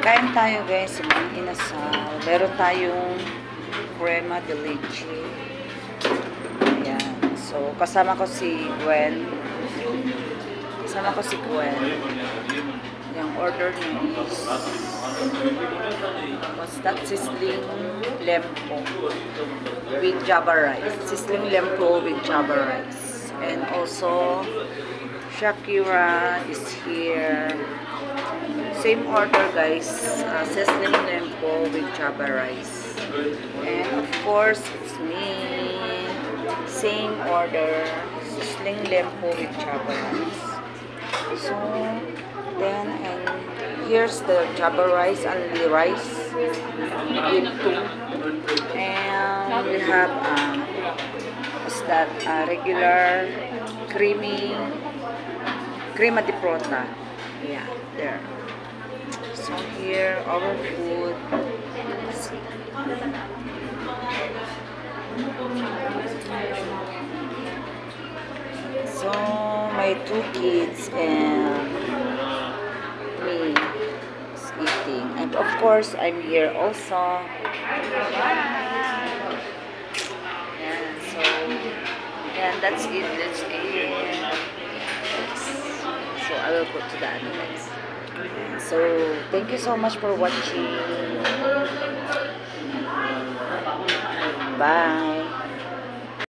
Kain tayo guys sa mga inasal. Meron tayong crema de leche. Ayan. So, kasama ko si Gwen. Yung order niya is what's that? Sizzling lempo with java rice. Sizzling lempo with java rice. And also, Shakira is here. Same order guys, sizzling lempo with java rice. And of course, it's me. Same order, sizzling lempo with java rice. So, then, and here's the java rice, only rice with two. And we have, what's that, regular crema de prota. Yeah, there. So here, our food. So, my two kids and me is eating. And of course, I'm here also. And so, and that's it. So, I will go to the other next. So, thank you so much for watching. Bye.